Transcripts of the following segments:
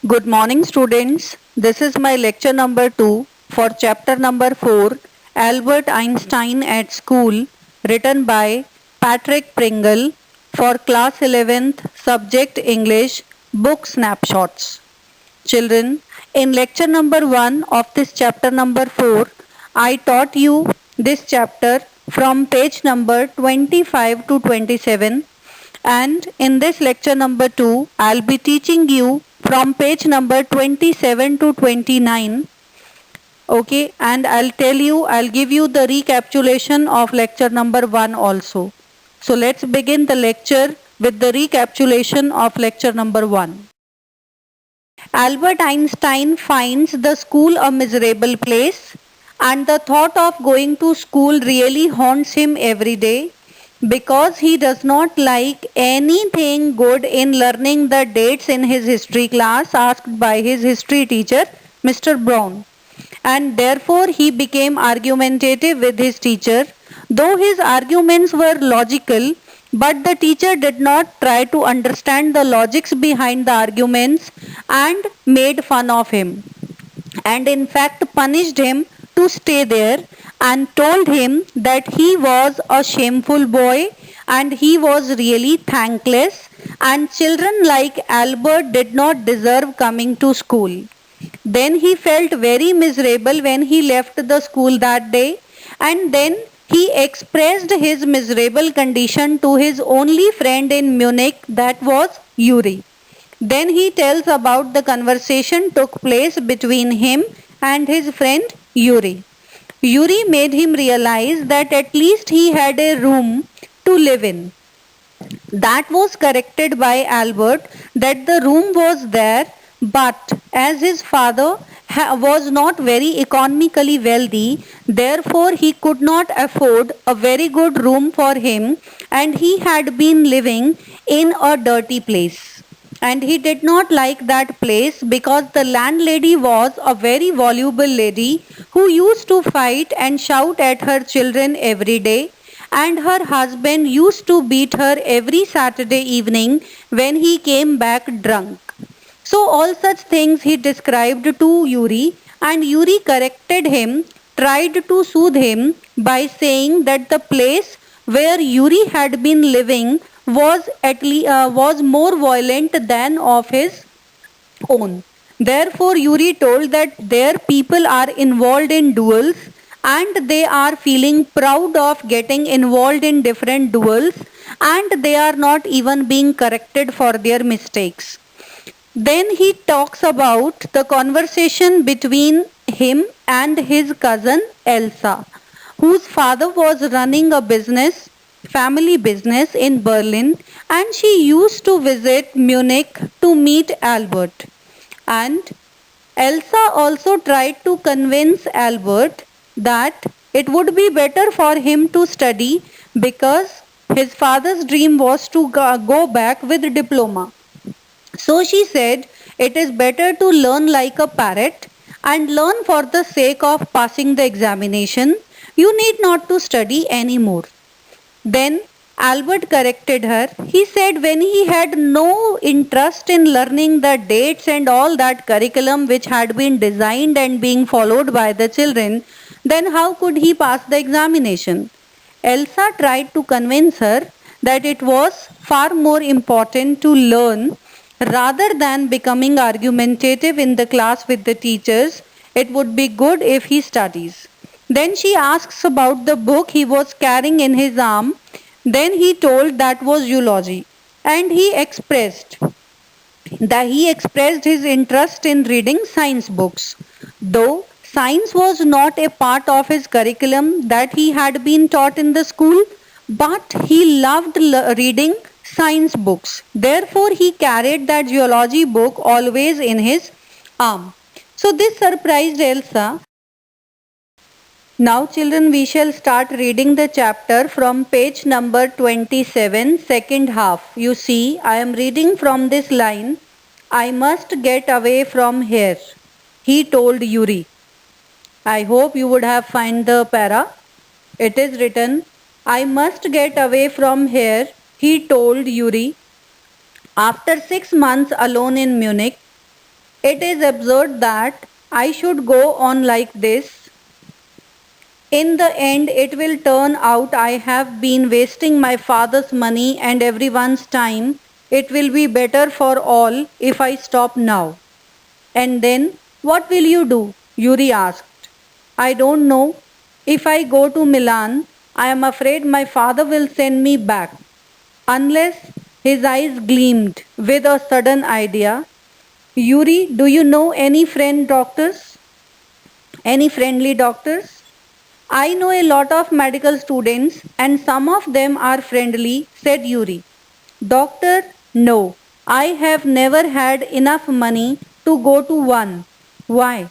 Good morning, students. This is my lecture number 2 for chapter number 4, Albert Einstein at School, written by Patrick Pringle for class 11th, subject English, book snapshots. Children, in lecture number 1 of this chapter number 4, I taught you this chapter from page number 25 to 27, and in this lecture number 2, I'll be teaching you from page number 27 to 29. Okay, and I'll give you the recapitulation of lecture number 1 also. So let's begin the lecture with the recapitulation of lecture number 1. Albert Einstein finds the school a miserable place, and the thought of going to school really haunts him every day because he does not like anything good in learning the dates in his history class asked by his history teacher, Mr. Brown. And therefore he became argumentative with his teacher, though his arguments were logical, but the teacher did not try to understand the logics behind the arguments and made fun of him, and in fact punished him to stay there and told him that he was a shameful boy and he was really thankless, and children like Albert did not deserve coming to school. Then he felt very miserable when he left the school that day, and then he expressed his miserable condition to his only friend in Munich, that was Yuri. Then he tells about the conversation took place between him and his friend Yuri. Yuri made him realize that at least he had a room to live in. That was corrected by Albert, that the room was there, but as his father was not very economically wealthy, therefore he could not afford a very good room for him, and he had been living in a dirty place. And he did not like that place because the landlady was a very voluble lady who used to fight and shout at her children every day, and her husband used to beat her every Saturday evening when he came back drunk. So all such things he described to Yuri, and Yuri corrected him, tried to soothe him by saying that the place where Yuri had been living was more violent than of his own. Therefore, Yuri told that their people are involved in duels and they are feeling proud of getting involved in different duels, and they are not even being corrected for their mistakes. Then he talks about the conversation between him and his cousin Elsa, whose father was running a family business in Berlin, and she used to visit Munich to meet Albert. And Elsa also tried to convince Albert that it would be better for him to study because his father's dream was to go back with a diploma. So she said, it is better to learn like a parrot and learn for the sake of passing the examination. You need not to study anymore. Then Albert corrected her. He said when he had no interest in learning the dates and all that curriculum which had been designed and being followed by the children, then how could he pass the examination? Elsa tried to convince her that it was far more important to learn rather than becoming argumentative in the class with the teachers. It would be good if he studies. Then she asks about the book he was carrying in his arm. Then he told that was zoology, and he expressed his interest in reading science books, though science was not a part of his curriculum that he had been taught in the school, but he loved reading science books. Therefore he carried that zoology book always in his arm. So this surprised Elsa. Now children, we shall start reading the chapter from page number 27, second half. You see, I am reading from this line, I must get away from here, he told Yuri. I hope you would have found the para. It is written, I must get away from here, he told Yuri. After 6 months alone in Munich, It is absurd that I should go on like this. In the end, it will turn out I have been wasting my father's money and everyone's time. It will be better for all if I stop now. And then, what will you do? Yuri asked. I don't know. If I go to Milan, I am afraid my father will send me back. Unless his eyes gleamed with a sudden idea. Yuri, do you know any friend doctors? Any friendly doctors? I know a lot of medical students and some of them are friendly, said Yuri. Doctor, no. I have never had enough money to go to one. Why?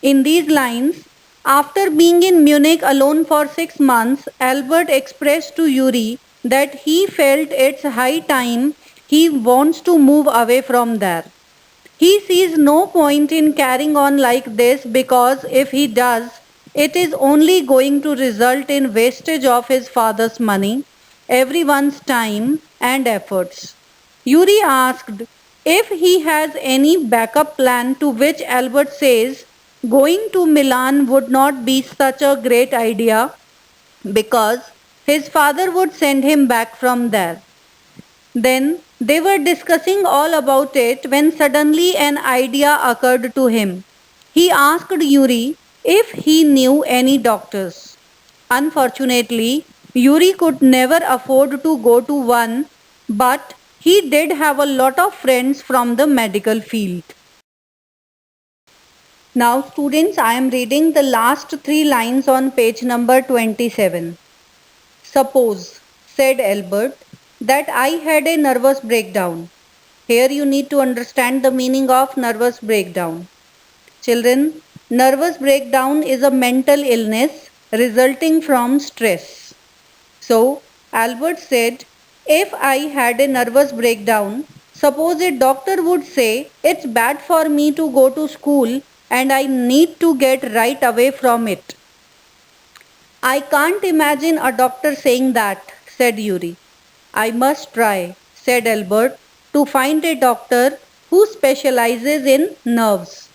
In these lines, after being in Munich alone for 6 months, Albert expressed to Yuri that he felt it's high time he wants to move away from there. He sees no point in carrying on like this because if he does, it is only going to result in wastage of his father's money, everyone's time and efforts. Yuri asked if he has any backup plan, to which Albert says going to Milan would not be such a great idea because his father would send him back from there. Then they were discussing all about it when suddenly an idea occurred to him. He asked Yuri if he knew any doctors. Unfortunately, Yuri could never afford to go to one, but he did have a lot of friends from the medical field. Now, students, I am reading the last three lines on page number 27. Suppose, said Albert, that I had a nervous breakdown. Here you need to understand the meaning of nervous breakdown. Children, nervous breakdown is a mental illness resulting from stress. So, Albert said, if I had a nervous breakdown, suppose a doctor would say it's bad for me to go to school and I need to get right away from it. I can't imagine a doctor saying that, said Yuri. I must try, said Albert, to find a doctor who specializes in nerves.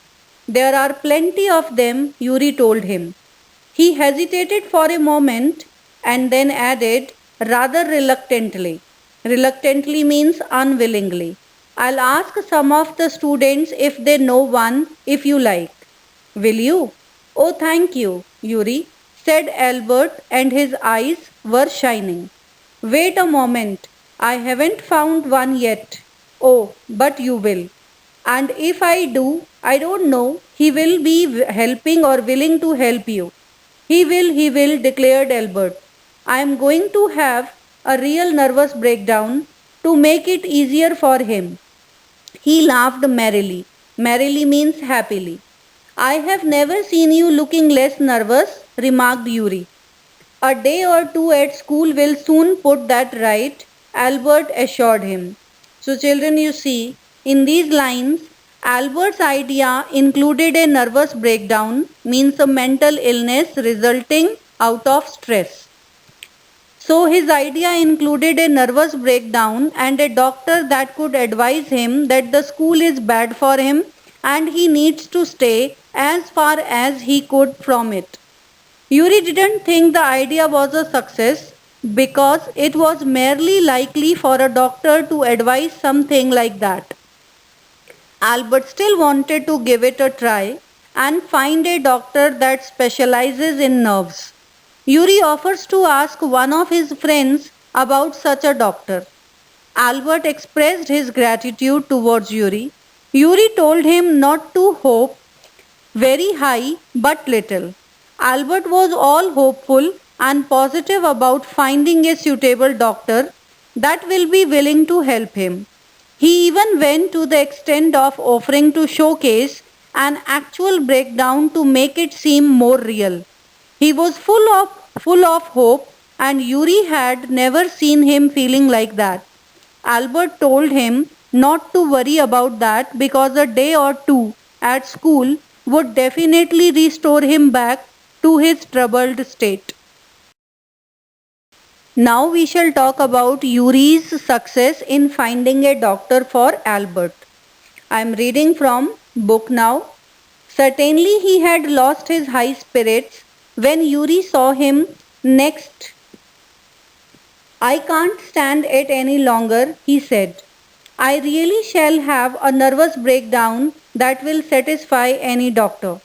There are plenty of them, Yuri told him. He hesitated for a moment and then added, rather reluctantly. Reluctantly means unwillingly. I'll ask some of the students if they know one, if you like. Will you? Oh, thank you, Yuri, said Albert, and his eyes were shining. Wait a moment, I haven't found one yet. Oh, but you will. And if I do, I don't know, he will be helping or willing to help you. He will, declared Albert. I am going to have a real nervous breakdown to make it easier for him. He laughed merrily. Merrily means happily. I have never seen you looking less nervous, remarked Yuri. A day or two at school will soon put that right, Albert assured him. So, children, you see, in these lines, Albert's idea included a nervous breakdown, means a mental illness resulting out of stress. So, his idea included a nervous breakdown and a doctor that could advise him that the school is bad for him and he needs to stay as far as he could from it. Yuri didn't think the idea was a success because it was merely likely for a doctor to advise something like that. Albert still wanted to give it a try and find a doctor that specializes in nerves. Yuri offers to ask one of his friends about such a doctor. Albert expressed his gratitude towards Yuri. Yuri told him not to hope very high but little. Albert was all hopeful and positive about finding a suitable doctor that will be willing to help him. He even went to the extent of offering to showcase an actual breakdown to make it seem more real. He was full of hope, and Yuri had never seen him feeling like that. Albert told him not to worry about that because a day or two at school would definitely restore him back to his troubled state. Now we shall talk about Yuri's success in finding a doctor for Albert. I am reading from Book now. Certainly he had lost his high spirits when Yuri saw him next. I can't stand it any longer, he said. I really shall have a nervous breakdown that will satisfy any doctor.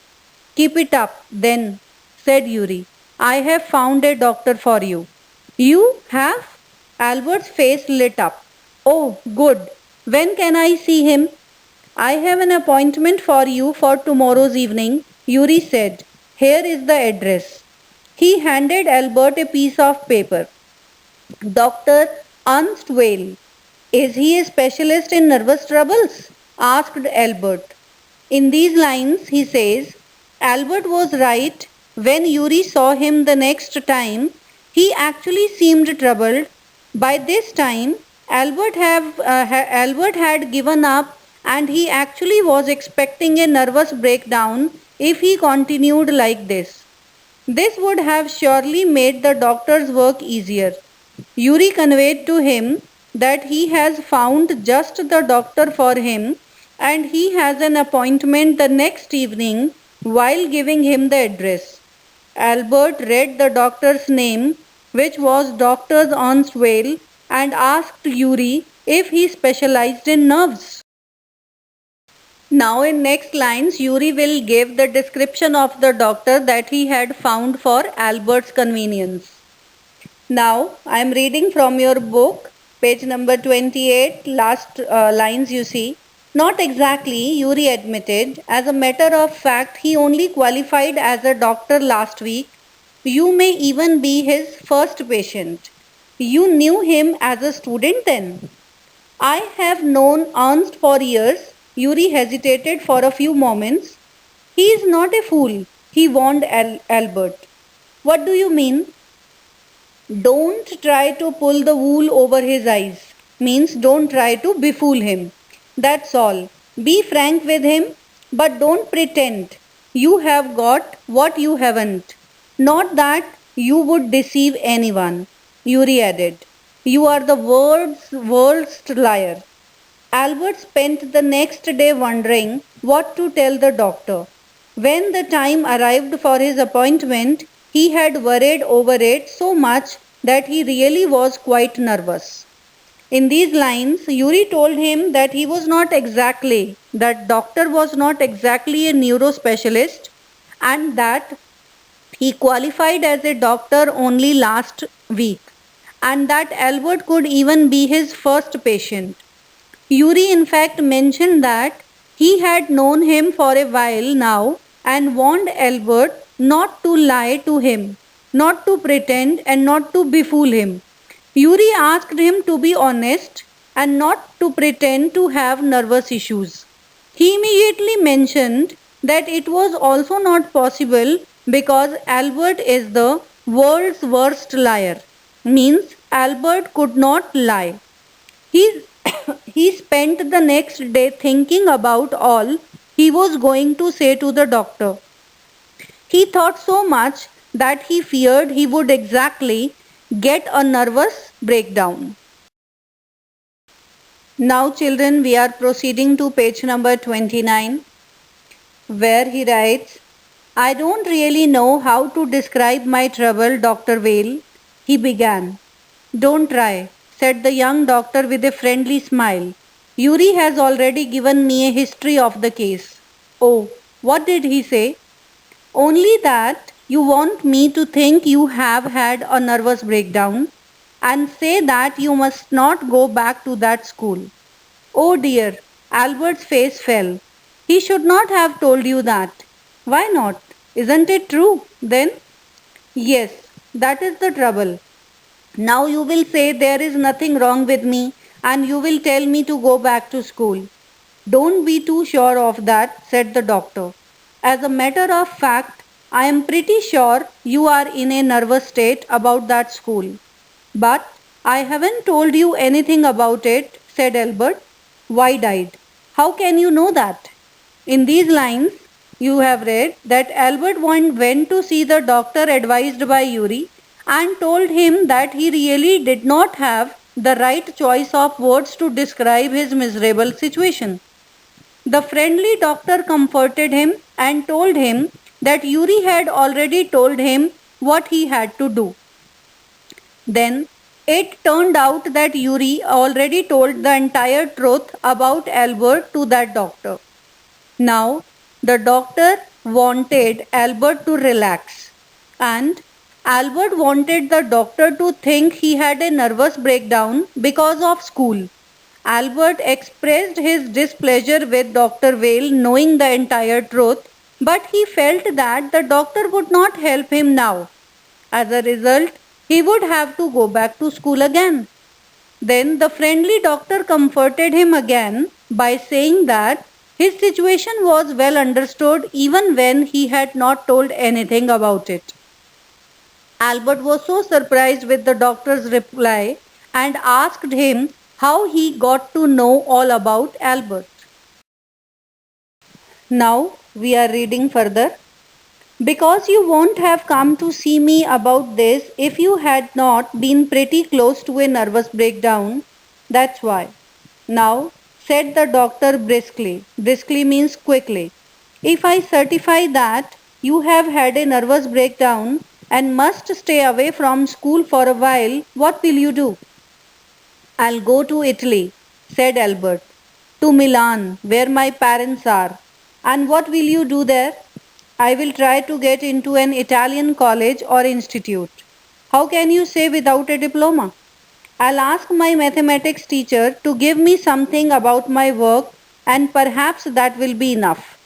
Keep it up, then, said Yuri. I have found a doctor for you. You have? Albert's face lit up. Oh, good. When can I see him? I have an appointment for you for tomorrow's evening, Yuri said. Here is the address. He handed Albert a piece of paper. Dr. Ernst Weil. Is he a specialist in nervous troubles? Asked Albert. In these lines, he says, Albert was right. When Yuri saw him the next time, he actually seemed troubled. By this time, Albert had given up and he actually was expecting a nervous breakdown if he continued like this. This would have surely made the doctor's work easier. Yuri conveyed to him that he has found just the doctor for him and he has an appointment the next evening while giving him the address. Albert read the doctor's name, which was Dr. Ernst Weil, and asked Yuri if he specialized in nerves. Now in next lines, Yuri will give the description of the doctor that he had found for Albert's convenience. Now I am reading from your book, page number 28, last lines you see. Not exactly, Yuri admitted. As a matter of fact, he only qualified as a doctor last week. You may even be his first patient. You knew him as a student then? I have known Ernst for years. Yuri hesitated for a few moments. He is not a fool, he warned Albert. What do you mean? Don't try to pull the wool over his eyes. Means don't try to befool him. That's all. Be frank with him, but don't pretend you have got what you haven't. Not that you would deceive anyone, Yuri added. You are the world's worst liar. Albert spent the next day wondering what to tell the doctor. When the time arrived for his appointment, he had worried over it so much that he really was quite nervous. In these lines, Yuri told him that that doctor was not exactly a neurospecialist and that he qualified as a doctor only last week and that Albert could even be his first patient. Yuri in fact mentioned that he had known him for a while now and warned Albert not to lie to him, not to pretend and not to befool him. Yuri asked him to be honest and not to pretend to have nervous issues. He immediately mentioned that it was also not possible because Albert is the world's worst liar. Means Albert could not lie. He, he spent the next day thinking about all he was going to say to the doctor. He thought so much that he feared he would exactly get a nervous breakdown. Now, children, we are proceeding to page number 29, where he writes, I don't really know how to describe my trouble, Dr. Weil, he began. Don't try, said the young doctor with a friendly smile. Yuri has already given me a history of the case. Oh, what did he say? Only that you want me to think you have had a nervous breakdown and say that you must not go back to that school. Oh dear, Albert's face fell. He should not have told you that. Why not? Isn't it true, then? Yes, that is the trouble. Now you will say there is nothing wrong with me and you will tell me to go back to school. Don't be too sure of that, said the doctor. As a matter of fact, I am pretty sure you are in a nervous state about that school. But I haven't told you anything about it, said Albert, wide-eyed. How can you know that? In these lines, you have read that Albert went to see the doctor advised by Yuri and told him that he really did not have the right choice of words to describe his miserable situation. The friendly doctor comforted him and told him that Yuri had already told him what he had to do. Then it turned out that Yuri already told the entire truth about Albert to that doctor. Now, the doctor wanted Albert to relax, and Albert wanted the doctor to think he had a nervous breakdown because of school. Albert expressed his displeasure with Dr. Vale knowing the entire truth, but he felt that the doctor would not help him now. As a result, he would have to go back to school again. Then the friendly doctor comforted him again by saying that his situation was well understood even when he had not told anything about it. Albert was so surprised with the doctor's reply and asked him how he got to know all about Albert. Now we are reading further. Because you won't have come to see me about this if you had not been pretty close to a nervous breakdown. That's why. Now, said the doctor briskly. Briskly means quickly. If I certify that you have had a nervous breakdown and must stay away from school for a while, what will you do? I'll go to Italy, said Albert. To Milan, where my parents are. And what will you do there? I will try to get into an Italian college or institute. How can you say without a diploma? I'll ask my mathematics teacher to give me something about my work and perhaps that will be enough.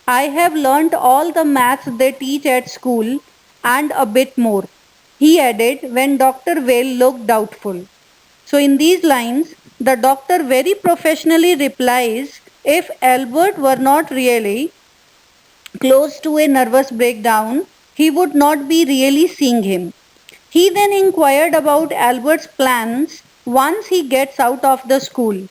I have learnt all the maths they teach at school and a bit more, he added when Dr. Vale looked doubtful. So, in these lines, the doctor very professionally replies if Albert were not really close to a nervous breakdown, he would not be really seeing him. He then inquired about Albert's plans once he gets out of the school.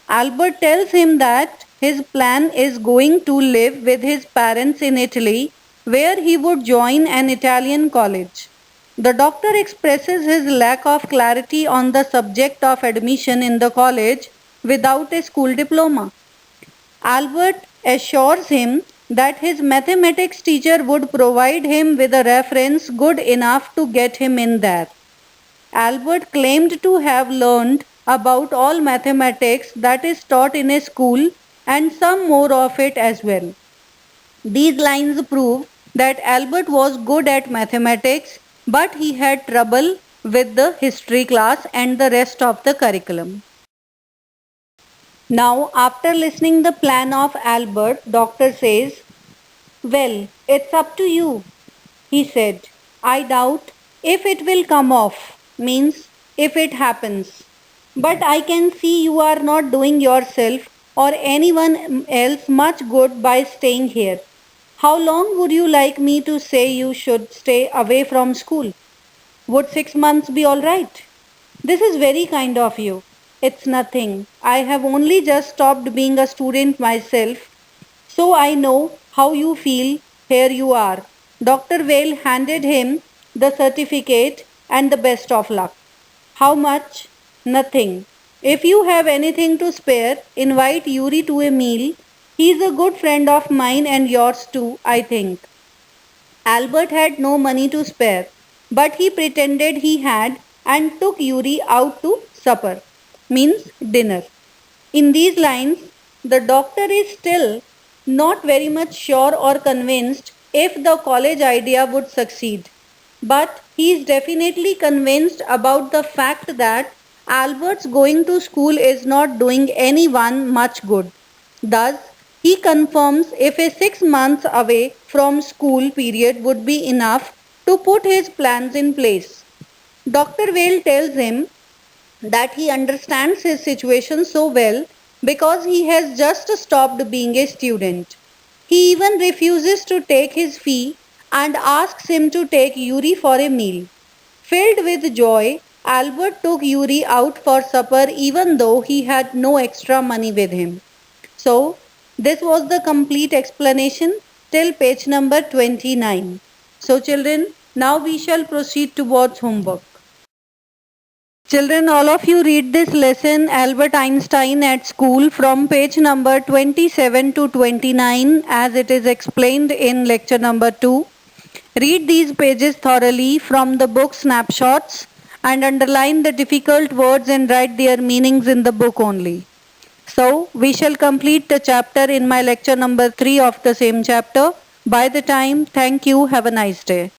Albert tells him that his plan is going to live with his parents in Italy, where he would join an Italian college. The doctor expresses his lack of clarity on the subject of admission in the college without a school diploma. Albert assures him that his mathematics teacher would provide him with a reference good enough to get him in there. Albert claimed to have learned about all mathematics that is taught in a school and some more of it as well. These lines prove that Albert was good at mathematics, but he had trouble with the history class and the rest of the curriculum. Now, after listening the plan of Albert, doctor says, well, it's up to you, he said. I doubt if it will come off, means if it happens. But I can see you are not doing yourself or anyone else much good by staying here. How long would you like me to say you should stay away from school? Would 6 months be all right? This is very kind of you. It's nothing. I have only just stopped being a student myself, so I know how you feel. Here you are. Dr. Vale handed him the certificate and the best of luck. How much? Nothing. If you have anything to spare, invite Yuri to a meal. He is a good friend of mine and yours too, I think. Albert had no money to spare, but he pretended he had and took Yuri out to supper, means dinner. In these lines, the doctor is still not very much sure or convinced if the college idea would succeed, but he is definitely convinced about the fact that Albert's going to school is not doing anyone much good. Thus, he confirms if a 6 months away from school period would be enough to put his plans in place. Dr. Vale tells him that he understands his situation so well because he has just stopped being a student. He even refuses to take his fee and asks him to take Yuri for a meal. Filled with joy, Albert took Yuri out for supper even though he had no extra money with him. So, this was the complete explanation till page number 29. So, children, now we shall proceed towards homework. Children, all of you read this lesson Albert Einstein at school from page number 27 to 29 as it is explained in lecture number 2. Read these pages thoroughly from the book snapshots and underline the difficult words and write their meanings in the book only. So, we shall complete the chapter in my lecture number 3 of the same chapter. By the time, thank you, have a nice day.